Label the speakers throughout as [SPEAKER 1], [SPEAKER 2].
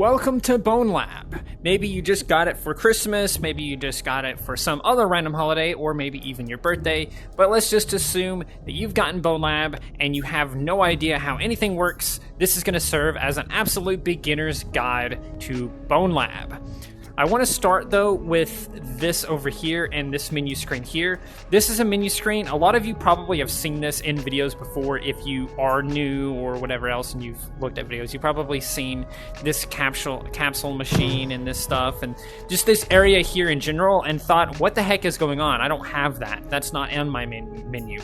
[SPEAKER 1] Welcome to Bonelab. Maybe you just got it for Christmas, maybe you just got it for some other random holiday, or maybe even your birthday, but let's just assume that you've gotten Bonelab and you have no idea how anything works. This is going to serve as an absolute beginner's guide to Bonelab. I want to start though with this over here and this menu screen here. This is a menu screen. A lot of you probably have seen this in videos before. If you are new or whatever else and you've looked at videos, you've probably seen this capsule machine and this stuff and just this area here in general and thought, what the heck is going on? I don't have that. That's not on my menu.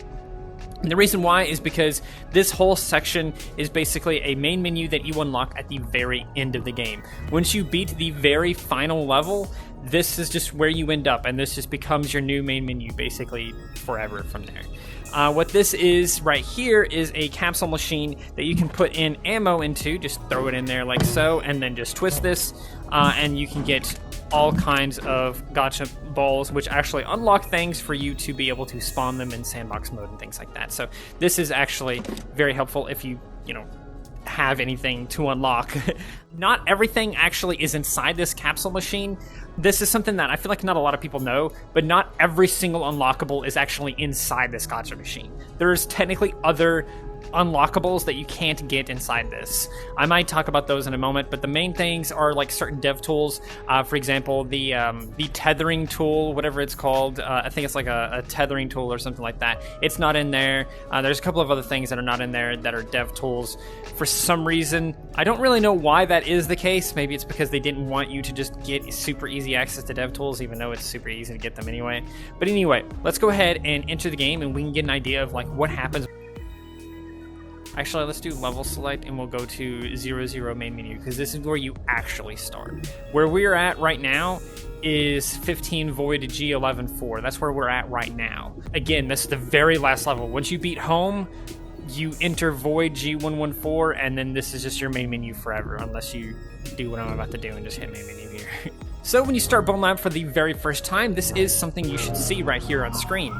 [SPEAKER 1] And the reason why is because this whole section is basically a main menu that you unlock at the very end of the game. Once you beat the very final level, this is just where you end up, and this just becomes your new main menu basically forever from there. What this is right here is a capsule machine that you can put in ammo into. Just throw it in there like so, and then just twist this, and you can get all kinds of gotcha balls, which actually unlock things for you to be able to spawn them in sandbox mode and things like that. So this is actually very helpful if you have anything to unlock. Not everything actually is inside this capsule machine. This is something that I feel like not a lot of people know, but not every single unlockable is actually inside this gotcha machine. There's technically other unlockables that you can't get inside this. I might talk about those in a moment, but the main things are like certain dev tools. For example, the tethering tool, whatever it's called. I think it's like a tethering tool or something like that. It's not in there. There's a couple of other things that are not in there that are dev tools. For some reason, I don't really know why that is the case. Maybe it's because they didn't want you to just get super easy access to dev tools, even though it's super easy to get them anyway. But anyway, let's go ahead and enter the game and we can get an idea of like what happens. Actually, let's do level select and we'll go to 00 main menu because this is where you actually start. Where we're at right now is 15 void G11-4. That's where we're at right now. Again, this is the very last level. Once you beat home, you enter void G114 and then this is just your main menu forever unless you do what I'm about to do and just hit main menu here. So when you start Bonelab for the very first time, this is something you should see right here on screen.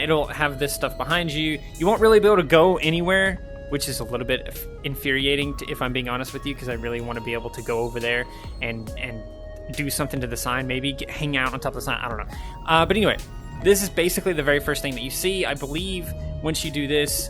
[SPEAKER 1] It'll have this stuff behind you. You won't really be able to go anywhere, which is a little bit infuriating, if I'm being honest with you, because I really want to be able to go over there and do something to the sign, maybe hang out on top of the sign, I don't know. But anyway, this is basically the very first thing that you see. I believe once you do this,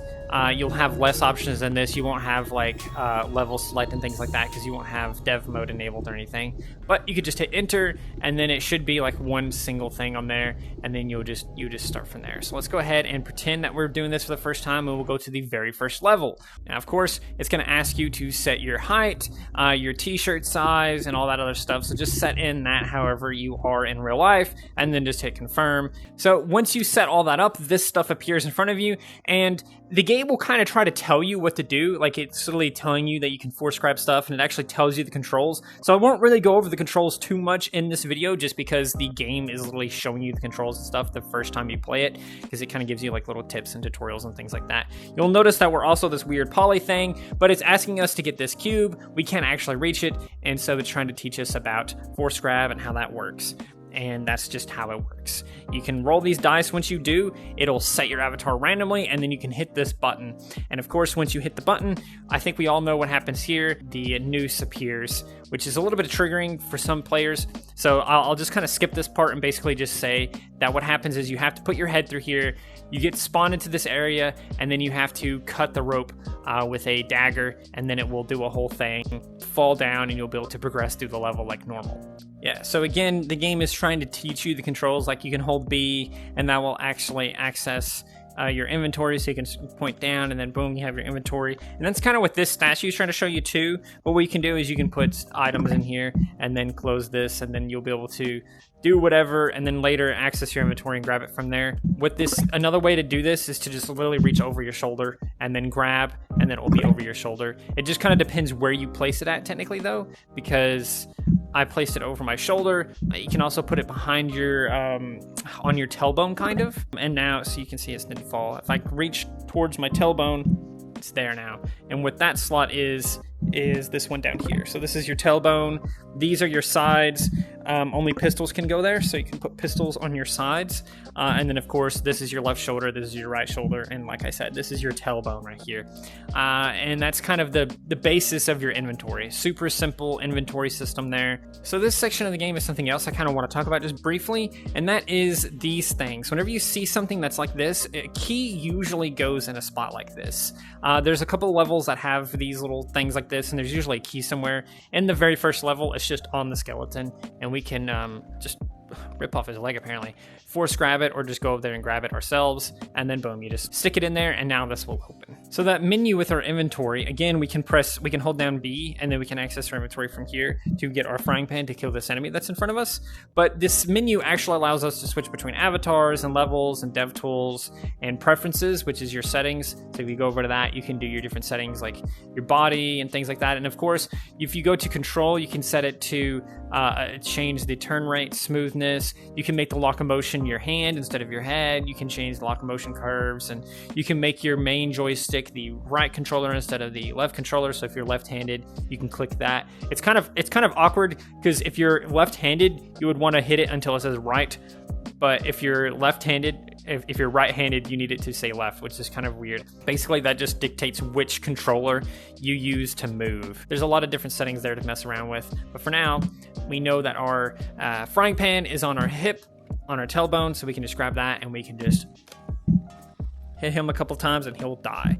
[SPEAKER 1] you'll have less options than this. You won't have like level select and things like that because you won't have dev mode enabled or anything. But you could just hit enter and then it should be like one single thing on there and then you just start from there. So let's go ahead and pretend that we're doing this for the first time and we'll go to the very first level. Now of course it's going to ask you to set your height, your t-shirt size and all that other stuff. So just set in that however you are in real life and then just hit confirm. So once you set all that up, this stuff appears in front of you and the game will kind of try to tell you what to do. Like it's literally telling you that you can force grab stuff and it actually tells you the controls. So I won't really go over the controls too much in this video just because the game is literally showing you the controls and stuff the first time you play it because it kind of gives you like little tips and tutorials and things like that. You'll notice that we're also this weird poly thing, but it's asking us to get this cube. We can't actually reach it, and so it's trying to teach us about force grab and how that works. And that's just how it works. You can roll these dice. Once you do, it'll set your avatar randomly, and then you can hit this button. And of course, once you hit the button, I think we all know what happens here. The noose appears, which is a little bit triggering for some players. So I'll just kind of skip this part and basically just say that what happens is you have to put your head through here, you get spawned into this area, and then you have to cut the rope with a dagger, and then it will do a whole thing, fall down, and you'll be able to progress through the level like normal. Yeah, so again, the game is trying to teach you the controls, like you can hold B, and that will actually access your inventory, so you can point down and then boom, you have your inventory. And that's kind of what this statue is trying to show you too. But what you can do is you can put items in here and then close this, and then you'll be able to do whatever and then later access your inventory and grab it from there. With this, another way to do this is to just literally reach over your shoulder and then grab, and then it will be over your shoulder. It just kind of depends where you place it at technically though, because I placed it over my shoulder. You can also put it behind your, on your tailbone kind of. And now, so you can see it didn't fall. If I reach towards my tailbone, it's there now. And what that slot is this one down here. So this is your tailbone. These are your sides. only pistols can go there, so you can put pistols on your sides. And then, of course, this is your left shoulder, this is your right shoulder, and like I said, this is your tailbone right here. And that's kind of the basis of your inventory. Super simple inventory system there. So this section of the game is something else I kind of want to talk about just briefly, and that is these things. Whenever you see something that's like this, a key usually goes in a spot like this. There's a couple levels that have these little things like this, and there's usually a key somewhere. In the very first level, it's just on the skeleton, and we can just rip off his leg apparently. Force grab it or just go over there and grab it ourselves, and then boom, you just stick it in there and now this will open. So that menu with our inventory, again, we can hold down B and then we can access our inventory from here to get our frying pan to kill this enemy that's in front of us. But this menu actually allows us to switch between avatars and levels and dev tools and preferences, which is your settings. So if you go over to that, you can do your different settings like your body and things like that. And of course, if you go to control, you can set it to change the turn rate, smoothness. You can make the locomotion your hand instead of your head. You can change the locomotion curves, and you can make your main joystick the right controller instead of the left controller. So if you're left-handed, you can click that. It's kind of awkward because if you're left-handed, you would want to hit it until it says right. But if you're left-handed, if you're right-handed, you need it to say left, which is kind of weird. Basically, that just dictates which controller you use to move. There's a lot of different settings there to mess around with. But for now, we know that our frying pan is on our hip, on our tailbone, so we can just grab that and we can just hit him a couple times and he'll die.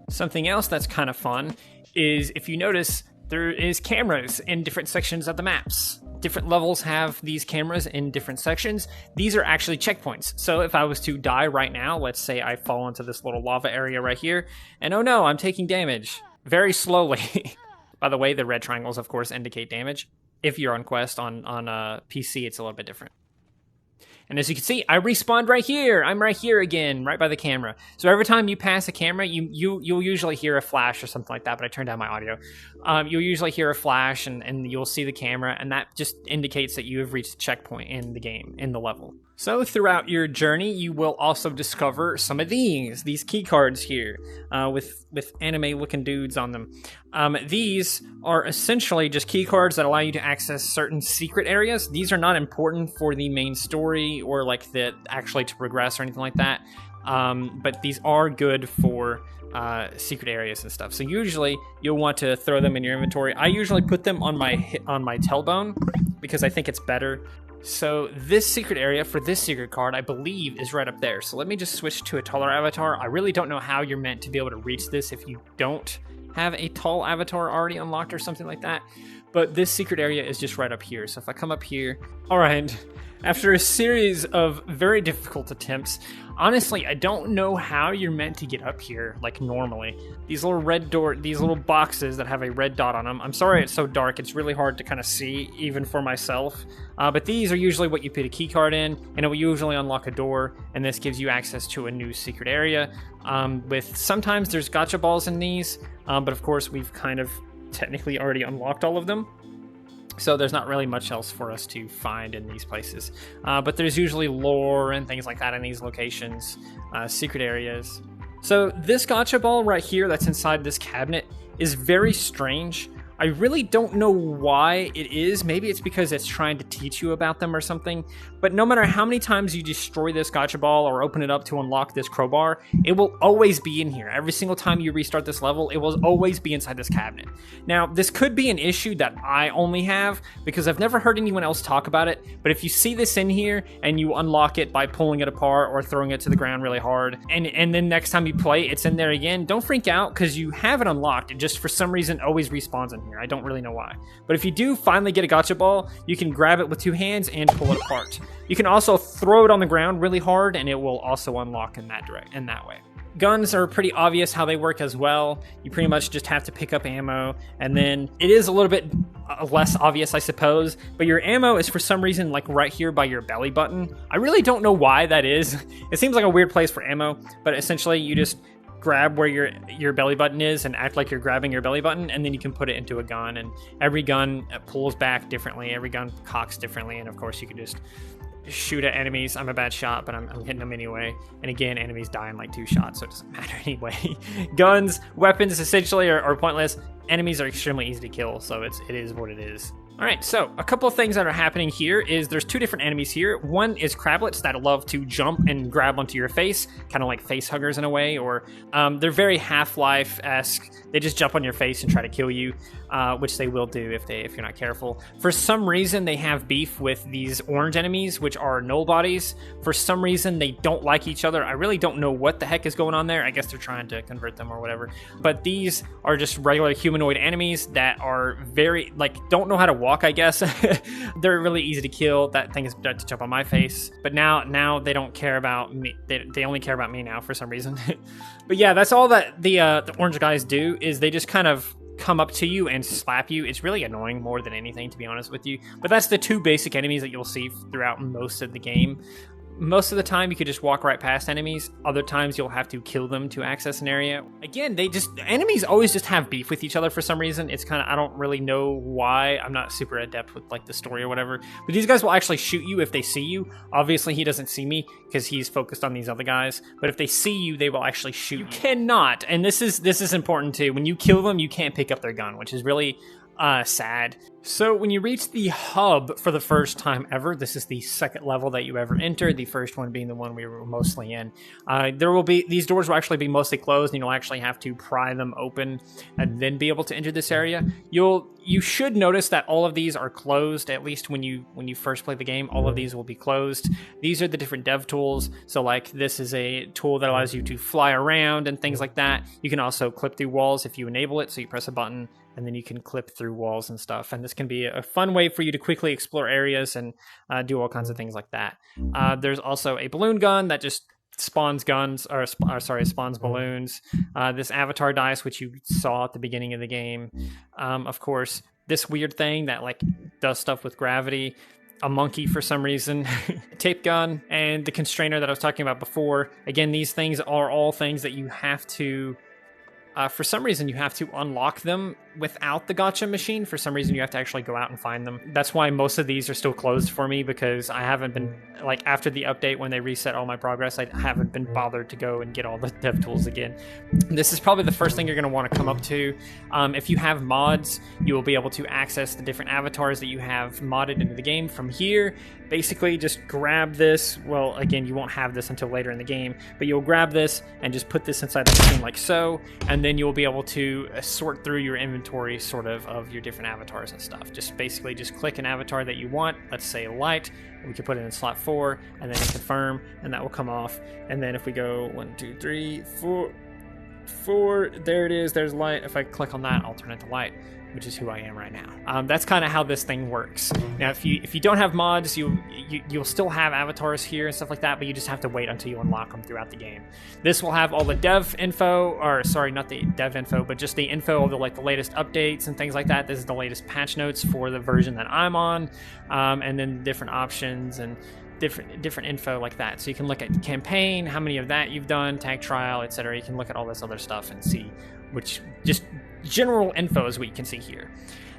[SPEAKER 1] Something else that's kind of fun is, if you notice, there is cameras in different sections of the maps. Different levels have these cameras in different sections. These are actually checkpoints. So if I was to die right now, let's say I fall into this little lava area right here, and oh no, I'm taking damage very slowly. By the way, the red triangles, of course, indicate damage. If you're on Quest, on PC, it's a little bit different. And as you can see, I respawned right here. I'm right here again, right by the camera. So every time you pass a camera, you'll usually hear a flash or something like that, but I turned down my audio. You'll usually hear a flash and you'll see the camera, and that just indicates that you have reached a checkpoint in the game, in the level. So throughout your journey, you will also discover some of these key cards here with anime-looking dudes on them. These are essentially just key cards that allow you to access certain secret areas. These are not important for the main story or like actually to progress or anything like that. But these are good for secret areas and stuff. So usually you'll want to throw them in your inventory. I usually put them on my tailbone because I think it's better. So this secret area for this secret card, I believe, is right up there. So let me just switch to a taller avatar. I really don't know how you're meant to be able to reach this if you don't have a tall avatar already unlocked or something like that. But this secret area is just right up here. So if I come up here, all right, after a series of very difficult attempts, honestly, I don't know how you're meant to get up here like normally. These little boxes that have a red dot on them. I'm sorry it's so dark. It's really hard to kind of see even for myself. But these are usually what you put a key card in, and it will usually unlock a door, and this gives you access to a new secret area. Sometimes there's gotcha balls in these, but of course we've kind of technically already unlocked all of them. So there's not really much else for us to find in these places. But there's usually lore and things like that in these locations, secret areas. So this gotcha ball right here that's inside this cabinet is very strange. I really don't know why it is. Maybe it's because it's trying to teach you about them or something. But no matter how many times you destroy this gotcha ball or open it up to unlock this crowbar, it will always be in here. Every single time you restart this level, it will always be inside this cabinet. Now, this could be an issue that I only have because I've never heard anyone else talk about it. But if you see this in here and you unlock it by pulling it apart or throwing it to the ground really hard, and then next time you play, it's in there again, don't freak out because you have it unlocked. It just for some reason always respawns in here. I don't really know why. But if you do finally get a gotcha ball, you can grab it with two hands and pull it apart. You can also throw it on the ground really hard and it will also unlock in that way. Guns are pretty obvious how they work as well. You pretty much just have to pick up ammo, and then it is a little bit less obvious, I suppose, but your ammo is for some reason like right here by your belly button. I really don't know why that is. It seems like a weird place for ammo, but essentially you just grab where your belly button is and act like you're grabbing your belly button, and then you can put it into a gun, and every gun pulls back differently, every gun cocks differently, and of course you can just shoot at enemies. I'm a bad shot, but I'm hitting them anyway. And again, enemies die in like 2 shots, so it doesn't matter anyway. Guns, weapons essentially are pointless. Enemies are extremely easy to kill, so it is what it is. All right, so a couple of things that are happening here is there's two different enemies here. One is crablets that love to jump and grab onto your face, kind of like face huggers in a way, or they're very Half-Life-esque. They just jump on your face and try to kill you, which they will do if you're not careful. For some reason, they have beef with these orange enemies, which are null bodies. For some reason, they don't like each other. I really don't know what the heck is going on there. I guess they're trying to convert them or whatever. But these are just regular humanoid enemies that are very, don't know how to walk, I guess. They're really easy to kill. That thing is to jump on my face. But now they don't care about me. They only care about me now for some reason. But yeah, that's all that the orange guys do, is they just kind of come up to you and slap you. It's really annoying more than anything, to be honest with you. But that's the two basic enemies that you'll see throughout most of the game. Most of the time, you could just walk right past enemies. Other times, you'll have to kill them to access an area. Again, enemies always just have beef with each other for some reason. It's kind of, I don't really know why. I'm not super adept with the story or whatever. But these guys will actually shoot you if they see you. Obviously, he doesn't see me because he's focused on these other guys. But if they see you, they will actually shoot. You cannot, and this is important too. When you kill them, you can't pick up their gun, which is really sad. So when you reach the hub for the first time ever, this is the second level that you ever entered, the first one being the one we were mostly in. These doors will actually be mostly closed, and you'll actually have to pry them open and then be able to enter this area. You should notice that all of these are closed, at least when you first play the game. All of these will be closed. These are the different dev tools. So this is a tool that allows you to fly around and things like that. You can also clip through walls if you enable it. So you press a button and then you can clip through walls and stuff. And this can be a fun way for you to quickly explore areas and do all kinds of things like that. There's also a balloon gun that just spawns spawns balloons. This avatar dice, which you saw at the beginning of the game. Of course, this weird thing that does stuff with gravity. A monkey for some reason, tape gun, and the constrainer that I was talking about before. Again, these things are all things that you have to, for some reason, you have to unlock them without the gacha machine. For some reason, you have to actually go out and find them. That's why most of these are still closed for me, because I haven't been, after the update when they reset all my progress, I haven't been bothered to go and get all the dev tools again. This is probably the first thing you're going to want to come up to. If you have mods, you will be able to access the different avatars that you have modded into the game from here. Basically, just grab this. Well, again, you won't have this until later in the game, but you'll grab this and just put this inside the machine like so, and then you'll be able to sort through your inventory sort of your different avatars and stuff. Just click an avatar that you want. Let's say light. We can put it in slot 4 and then confirm, and that will come off. And then if we go 1, 2, 3, 4, there it is. There's light. If I click on that, I'll turn it to light, which is who I am right now. That's kind of how this thing works. Now, if you don't have mods, you'll still have avatars here and stuff like that, but you just have to wait until you unlock them throughout the game. This will have all the dev info, or sorry, not the dev info, but just the info of the latest updates and things like that. This is the latest patch notes for the version that I'm on, and then different options and different info like that. So you can look at the campaign, how many of that you've done, tag trial, etc. You can look at all this other stuff and see which just general info is what you can see here.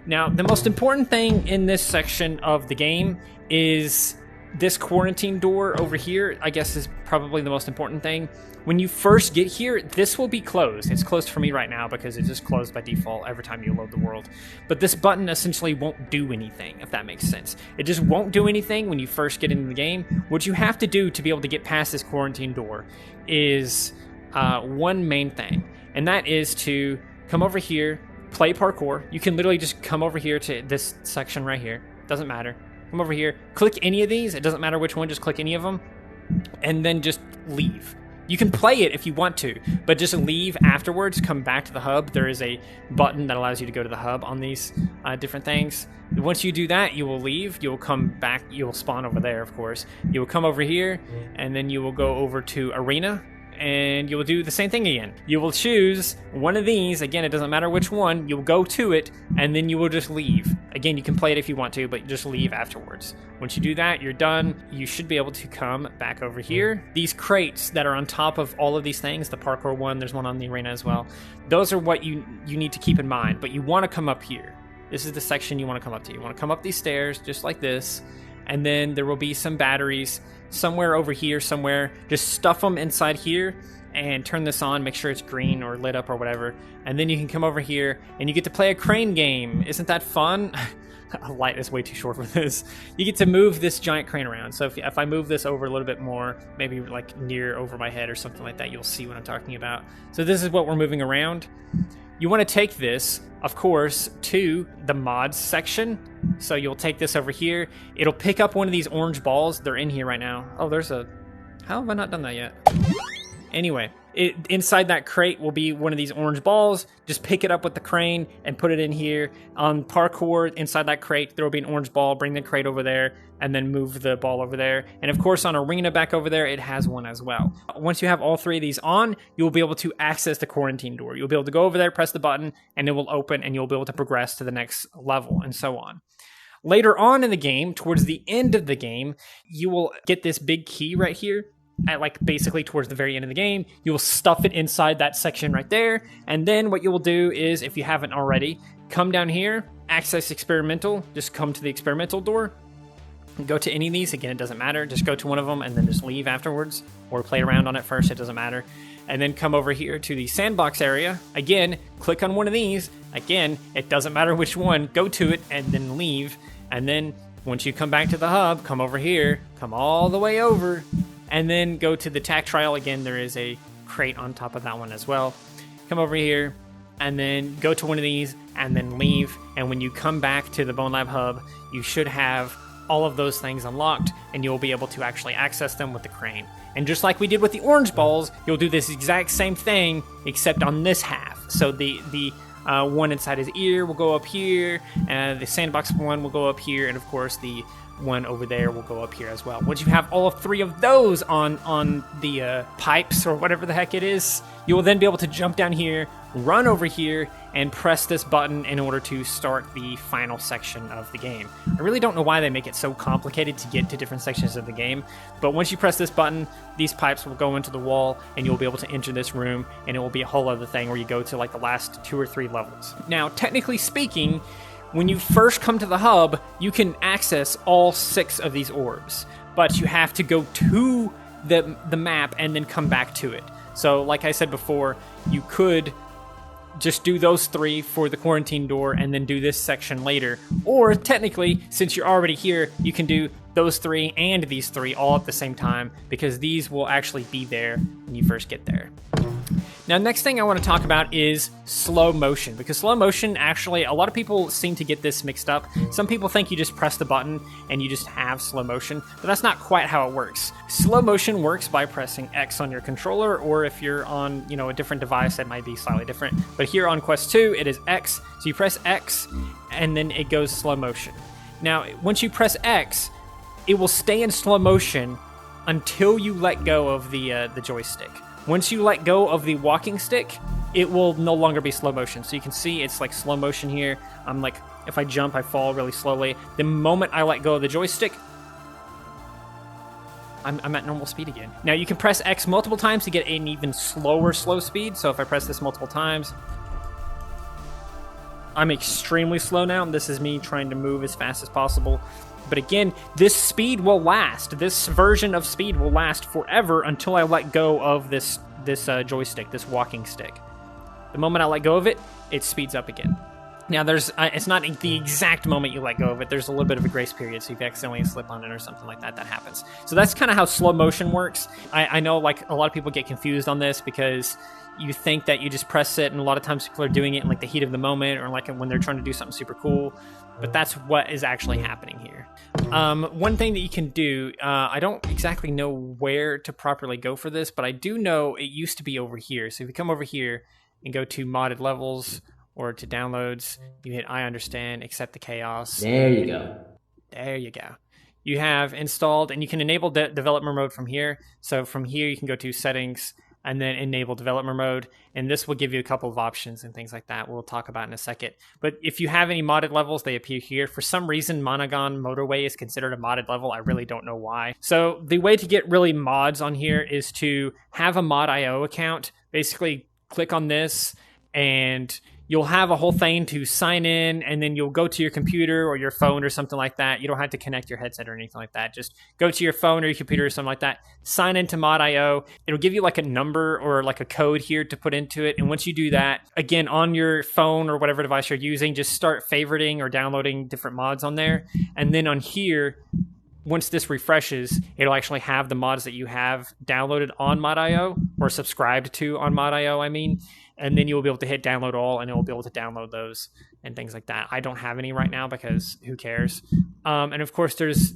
[SPEAKER 1] Now, the most important thing in this section of the game is this quarantine door over here, I guess, is probably the most important thing. When you first get here, this will be closed. It's closed for me right now because it's just closed by default every time you load the world. But this button essentially won't do anything, if that makes sense. It just won't do anything when you first get into the game. What you have to do to be able to get past this quarantine door is one main thing, and that is to come over here, play parkour. You can literally just come over here to this section right here. Doesn't matter. Come over here, click any of these. It doesn't matter which one, just click any of them, and then just leave. You can play it if you want to, but just leave afterwards, come back to the hub. There is a button that allows you to go to the hub on these different things. Once you do that, you will leave. You'll come back. You'll spawn over there, of course. You will come over here, and then you will go over to Arena, and you will do the same thing again. You will choose one of these. Again, it doesn't matter which one. You'll go to it, and then you will just leave. Again, you can play it if you want to, but just leave afterwards. Once you do that, you're done. You should be able to come back over here. These crates that are on top of all of these things, the parkour one, there's one on the arena as well. Those are what you need to keep in mind, but you want to come up here. This is the section you want to come up to. You want to come up these stairs just like this, and then there will be some batteries somewhere over here somewhere. Just stuff them inside here and turn this on. Make sure it's green or lit up or whatever. And then you can come over here and you get to play a crane game. Isn't that fun? light is way too short for this. You get to move this giant crane around. So if I move this over a little bit more, maybe like near over my head or something like that, you'll see what I'm talking about. So this is what we're moving around. You want to take this, of course, to the mods section. So you'll take this over here. It'll pick up one of these orange balls. They're in here right now. Oh, there's a... How have I not done that yet? Anyway, inside that crate will be one of these orange balls. Just pick it up with the crane and put it in here. On parkour, inside that crate, there will be an orange ball. Bring the crate over there and then move the ball over there. And of course, on arena back over there, it has one as well. Once you have all three of these on, you'll be able to access the quarantine door. You'll be able to go over there, press the button, and it will open, and you'll be able to progress to the next level, and so on. Later on in the game, towards the end of the game, you will get this big key right here. At like basically towards the very end of the game, you will stuff it inside that section right there. And then what you will do is, if you haven't already, come down here, access experimental, just come to the experimental door, go to any of these. Again, it doesn't matter. Just go to one of them and then just leave afterwards, or play around on it first. It doesn't matter. And then come over here to the sandbox area. Again, click on one of these. Again, it doesn't matter which one. Go to it and then leave. And then once you come back to the hub, come over here, come all the way over, and then go to the tack trial. Again, there is a crate on top of that one as well. Come over here, and then go to one of these, and then leave. And when you come back to the Bonelab hub, you should have all of those things unlocked, and you'll be able to actually access them with the crane. And just like we did with the orange balls, you'll do this exact same thing, except on this half. So the one inside his ear will go up here, and the sandbox one will go up here, and of course the one over there will go up here as well. Once you have all three of those on the pipes or whatever the heck it is, you will then be able to jump down here, run over here, and press this button in order to start the final section of the game. I really don't know why they make it so complicated to get to different sections of the game, but once you press this button, these pipes will go into the wall, and you'll be able to enter this room, and it will be a whole other thing where you go to like the last 2 or 3 levels. Now, technically speaking, when you first come to the hub, you can access all 6 of these orbs, but you have to go to the map and then come back to it. So like I said before, you could just do those 3 for the quarantine door and then do this section later. Or technically, since you're already here, you can do those 3 and these 3 all at the same time, because these will actually be there when you first get there. Now, next thing I want to talk about is slow motion, because slow motion, actually, a lot of people seem to get this mixed up. Some people think you just press the button and you just have slow motion, but that's not quite how it works. Slow motion works by pressing X on your controller, or if you're on, a different device, that might be slightly different. But here on Quest 2, it is X, so you press X, and then it goes slow motion. Now, once you press X, it will stay in slow motion until you let go of the joystick. Once you let go of the walking stick, it will no longer be slow motion. So you can see it's like slow motion here. I'm like, if I jump, I fall really slowly. The moment I let go of the joystick, I'm at normal speed again. Now you can press X multiple times to get an even slower slow speed. So if I press this multiple times, I'm extremely slow now. And this is me trying to move as fast as possible. But again, this speed will last. This version of speed will last forever until I let go of this joystick, this walking stick. The moment I let go of it, it speeds up again. Now, it's not the exact moment you let go of it. There's a little bit of a grace period, so if you accidentally slip on it or something like that, that happens. So that's kind of how slow motion works. I know like a lot of people get confused on this because you think that you just press it, and a lot of times people are doing it in like the heat of the moment or like when they're trying to do something super cool. But that's what is actually happening here. One thing that you can do, I don't exactly know where to properly go for this, but I do know it used to be over here. So if you come over here and go to modded levels or to downloads, you hit I understand, accept the chaos.
[SPEAKER 2] There you go.
[SPEAKER 1] There you go. You have installed, and you can enable developer mode from here. So from here, you can go to settings and then enable developer mode. And this will give you a couple of options and things like that we'll talk about in a second. But if you have any modded levels, they appear here. For some reason, Monogon Motorway is considered a modded level. I really don't know why. So the way to get really mods on here is to have a mod.io account. Basically, click on this and you'll have a whole thing to sign in, and then you'll go to your computer or your phone or something like that. You don't have to connect your headset or anything like that. Just go to your phone or your computer or something like that, sign into Mod.io. It'll give you like a number or like a code here to put into it. And once you do that, again, on your phone or whatever device you're using, just start favoriting or downloading different mods on there. And then on here, once this refreshes, it'll actually have the mods that you have downloaded on Mod.io or subscribed to on Mod.io, I mean. And then you'll be able to hit download all, and it'll be able to download those and things like that. I don't have any right now because who cares? And of course, there's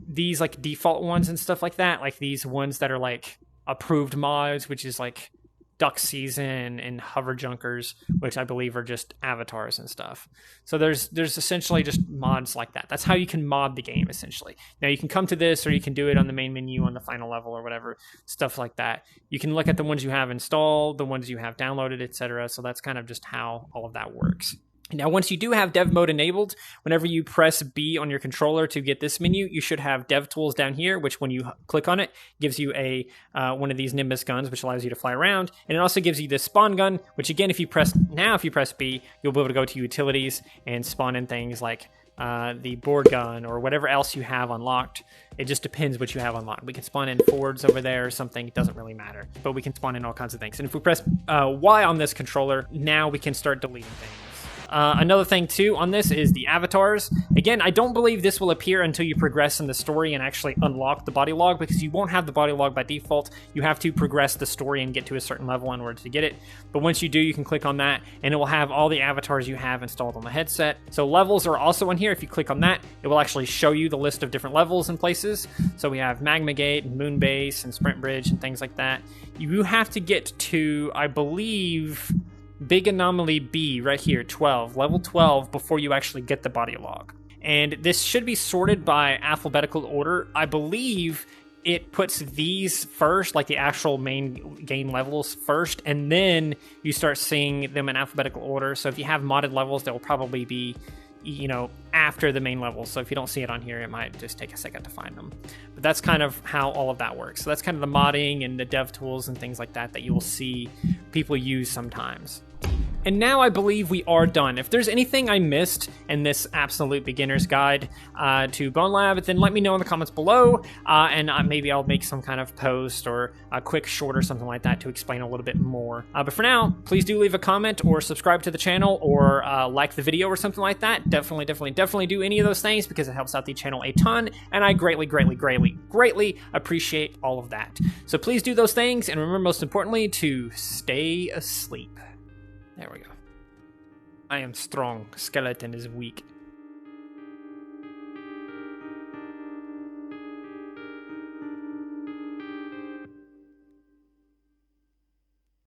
[SPEAKER 1] these like default ones and stuff like that, like these ones that are like approved mods, which is like Duck Season and Hover Junkers, which I believe are just avatars and stuff. So there's essentially just mods like that. That's how you can mod the game, essentially. Now you can come to this, or you can do it on the main menu on the final level or whatever, stuff like that. You can look at the ones you have installed, the ones you have downloaded, etc. So that's kind of just how all of that works. Now, once you do have dev mode enabled, whenever you press B on your controller to get this menu, you should have dev tools down here, which when you click on it, gives you a one of these Nimbus guns, which allows you to fly around. And it also gives you this spawn gun, which again, if you press B, you'll be able to go to utilities and spawn in things like the board gun or whatever else you have unlocked. It just depends what you have unlocked. We can spawn in Fords over there or something. It doesn't really matter, but we can spawn in all kinds of things. And if we press Y on this controller, now we can start deleting things. Another thing too on this is the avatars. Again, I don't believe this will appear until you progress in the story and actually unlock the body log, because you won't have the body log by default. You have to progress the story and get to a certain level in order to get it. But once you do, you can click on that and it will have all the avatars you have installed on the headset. So levels are also in here. If you click on that, it will actually show you the list of different levels and places. So we have Magma Gate and Moon Base and Sprint Bridge and things like that. You have to get to, I believe, Big Anomaly B right here, 12, level 12, before you actually get the body log. And this should be sorted by alphabetical order. I believe it puts these first, like the actual main game levels first, and then you start seeing them in alphabetical order. So if you have modded levels, they will probably be, you know, after the main levels. So if you don't see it on here, it might just take a second to find them. But that's kind of how all of that works. So that's kind of the modding and the dev tools and things like that that you will see people use sometimes. And now I believe we are done. If there's anything I missed in this absolute beginner's guide to Bonelab, then let me know in the comments below, and maybe I'll make some kind of post or a quick short or something like that to explain a little bit more. But for now, please do leave a comment or subscribe to the channel or like the video or something like that. Definitely do any of those things, because it helps out the channel a ton, and I greatly appreciate all of that. So please do those things, and remember, most importantly, to stay asleep. There we go. I am strong. Skeleton is weak.